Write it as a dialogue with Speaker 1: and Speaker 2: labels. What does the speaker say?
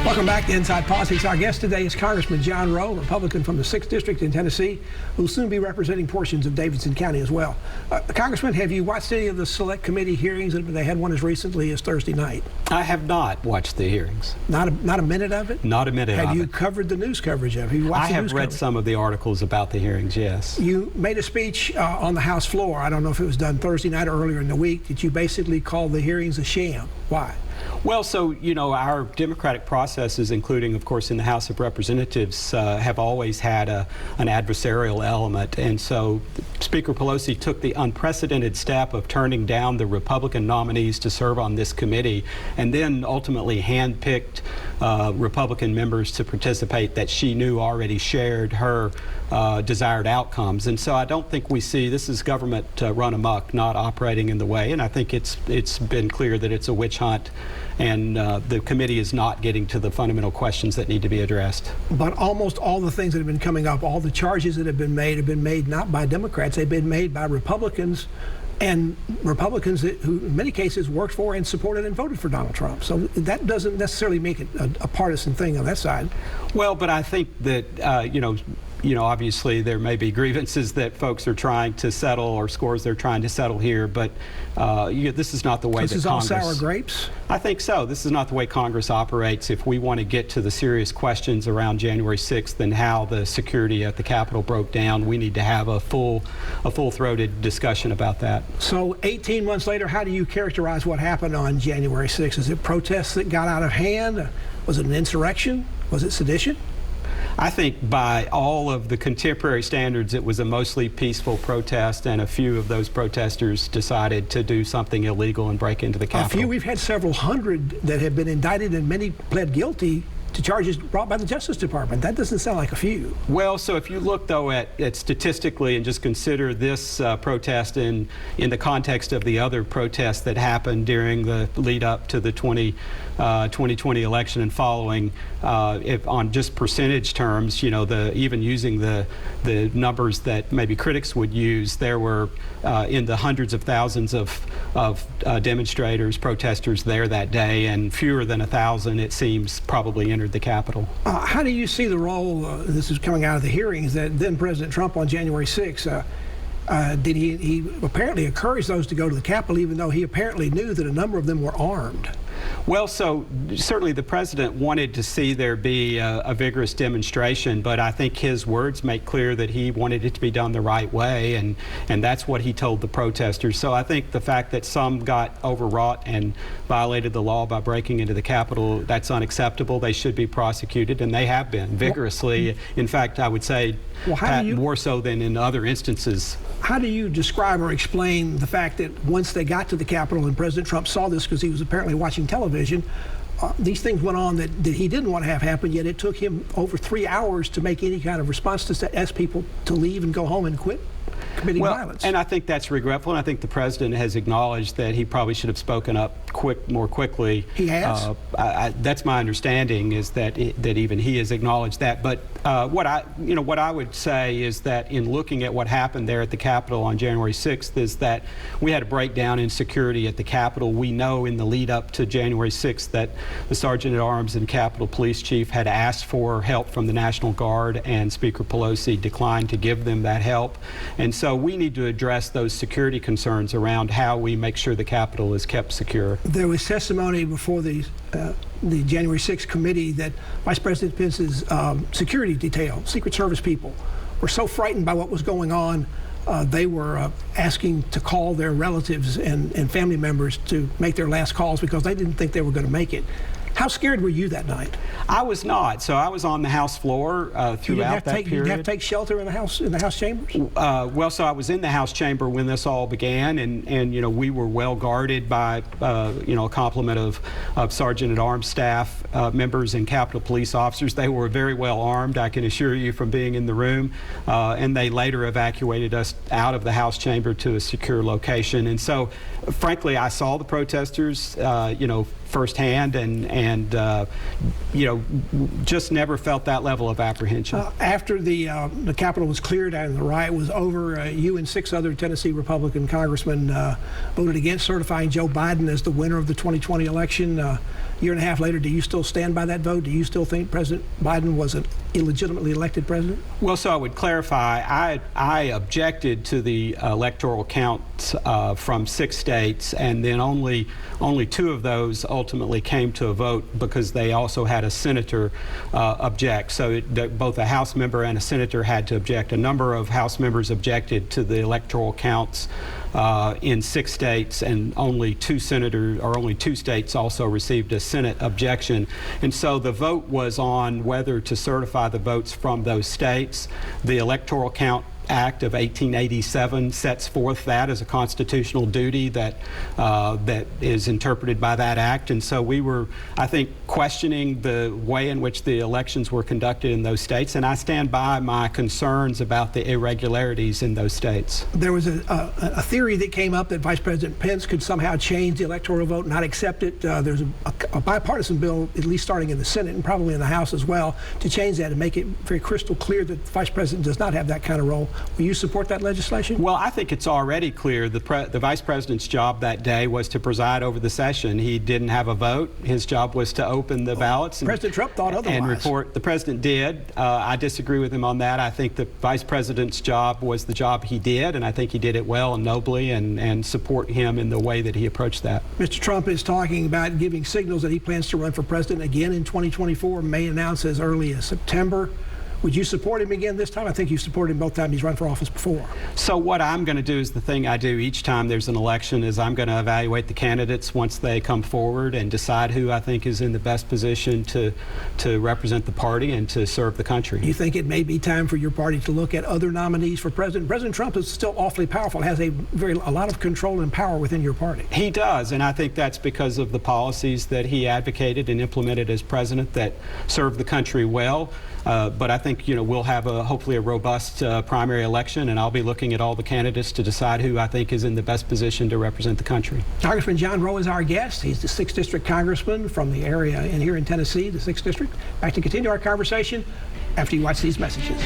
Speaker 1: Welcome back to Inside Politics. Our guest today is Congressman John Rowe, Republican from the 6th District in Tennessee, who will soon be representing portions of Davidson County as well. Congressman, have you watched any of the Select Committee hearings? They had one as recently as Thursday night.
Speaker 2: I have not watched the hearings.
Speaker 1: Not a minute of it?
Speaker 2: Not a minute of it.
Speaker 1: Have you covered the news coverage of it?
Speaker 2: I have read some of the articles about the hearings, yes.
Speaker 1: You made a speech on the House floor. I don't know if it was done Thursday night or earlier in the week, that you basically called the hearings a sham. Why?
Speaker 2: Well, so, you know, our democratic processes, including, of course, in the House of Representatives, have always had an adversarial element. And so Speaker Pelosi took the unprecedented step of turning down the Republican nominees to serve on this committee, and then ultimately handpicked Republican members to participate that she knew already shared her desired outcomes. And so I don't think we see this is government run amok, not operating in the way. And I think it's been clear that it's a witch hunt, and the committee is not getting to the fundamental questions that need to be addressed.
Speaker 1: But almost all the things that have been coming up, all the charges that have been made not by Democrats, they've been made by Republicans, and Republicans who in many cases worked for and supported and voted for Donald Trump. So that doesn't necessarily make it a partisan thing on that side.
Speaker 2: Well, but I think that, you know, obviously there may be grievances that folks are trying to settle or scores they're trying to settle here, but this is not the way that Congress...
Speaker 1: This is all sour grapes?
Speaker 2: I think so. This is not the way Congress operates. If we want to get to the serious questions around January 6th and how the security at the Capitol broke down, we need to have a full-throated discussion about that.
Speaker 1: So 18 months later, how do you characterize what happened on January 6th? Is it protests that got out of hand? Was it an insurrection? Was it sedition?
Speaker 2: I think by all of the contemporary standards, it was a mostly peaceful protest, and a few of those protesters decided to do something illegal and break into the Capitol.
Speaker 1: A few? We've had several hundred that have been indicted, and many pled guilty to charges brought by the Justice Department. That doesn't sound like a few.
Speaker 2: Well, so if you look, though, at statistically and just consider this protest in the context of the other protests that happened during the lead up to the 2020 election and following, if on just percentage terms, you know, even using the numbers that maybe critics would use, there were in the hundreds of thousands of demonstrators, protesters there that day, and fewer than 1,000, it seems, probably entered the Capitol.
Speaker 1: How do you see the role, this is coming out of the hearings, that then President Trump on January 6th, did he apparently encourage those to go to the Capitol, even though he apparently knew that a number of them were armed?
Speaker 2: Well, so certainly the president wanted to see there be a vigorous demonstration, but I think his words make clear that he wanted it to be done the right way, and that's what he told the protesters. So I think the fact that some got overwrought and violated the law by breaking into the Capitol, that's unacceptable. They should be prosecuted, and they have been vigorously. In fact, I would say more so than in other instances.
Speaker 1: How do you describe or explain the fact that once they got to the Capitol and President Trump saw this, because he was apparently watching television, these things went on that he didn't want to have happen, yet it took him over 3 hours to make any kind of response to ask people to leave and go home and quit committing violence?
Speaker 2: And I think that's regretful, and I think the president has acknowledged that he probably should have spoken up more quickly.
Speaker 1: He has?
Speaker 2: That's my understanding, is that even he has acknowledged that. But what I would say is that in looking at what happened there at the Capitol on January 6th is that we had a breakdown in security at the Capitol. We know in the lead up to January 6th that the Sergeant at Arms and Capitol Police Chief had asked for help from the National Guard, and Speaker Pelosi declined to give them that help. And so we need to address those security concerns around how we make sure the Capitol is kept secure.
Speaker 1: There was testimony before the January 6th committee that Vice President Pence's security detail, Secret Service people, were so frightened by what was going on, they were asking to call their relatives and family members to make their last calls because they didn't think they were going to make it. How scared were you that night? I was not. So I was on the House floor throughout that period. Did you have to take shelter in the House chambers?
Speaker 2: Well, so I was in the House chamber when this all began, and you know, we were well guarded by you know, a complement of Sergeant at Arms staff members and Capitol Police officers. They were very well armed, I can assure you, from being in the room, and they later evacuated us out of the House chamber to a secure location. And so, frankly, I saw the protesters, you know, firsthand, and you know, just never felt that level of apprehension.
Speaker 1: After the Capitol was cleared and the riot was over, you and 6 other Tennessee Republican congressmen voted against certifying Joe Biden as the winner of the 2020 election. year and a half later, do you still stand by that vote? Do you still think President Biden was an illegitimately elected president?
Speaker 2: Well, so I would clarify, I objected to the electoral count from 6 states, and then only 2 of those ultimately came to a vote because they also had a senator object. So both a House member and a senator had to object. A number of House members objected to the electoral counts in 6 states, and only 2 senators, or only 2 states also received a Senate objection. And so the vote was on whether to certify the votes from those states. The Electoral Count Act of 1887 sets forth that as a constitutional duty that is interpreted by that act. And so we were, I think, questioning the way in which the elections were conducted in those states, and I stand by my concerns about the irregularities in those states.
Speaker 1: There was a theory that came up that Vice President Pence could somehow change the electoral vote, not accept it. There's a bipartisan bill, at least starting in the Senate and probably in the House as well, to change that and make it very crystal clear that the Vice President does not have that kind of role. Will you support that legislation? Well,
Speaker 2: I think it's already clear. The Vice President's job that day was to preside over the session. He didn't have a vote. His job was to open the ballots.
Speaker 1: President Trump thought otherwise.
Speaker 2: And report. The President did. I disagree with him on that. I think the Vice President's job was the job he did, and I think he did it well and nobly, and support him in the way that he approached that.
Speaker 1: Mr. Trump is talking about giving signals that he plans to run for president again in 2024, may announce as early as September. Would you support him again this time? I think you supported him both times he's run for office before.
Speaker 2: So what I'm going to do is the thing I do each time there's an election is I'm going to evaluate the candidates once they come forward and decide who I think is in the best position to represent the party and to serve the country.
Speaker 1: You think it may be time for your party to look at other nominees for president? President Trump is still awfully powerful, has a lot of control and power within your party.
Speaker 2: He does, and I think that's because of the policies that he advocated and implemented as president that served the country well. But I think, we'll have hopefully a robust primary election, and I'll be looking at all the candidates to decide who I think is in the best position to represent the country.
Speaker 1: Congressman John Rowe is our guest. He's the 6th District Congressman from the area and here in Tennessee, the 6th District. Back to continue our conversation after you watch these messages.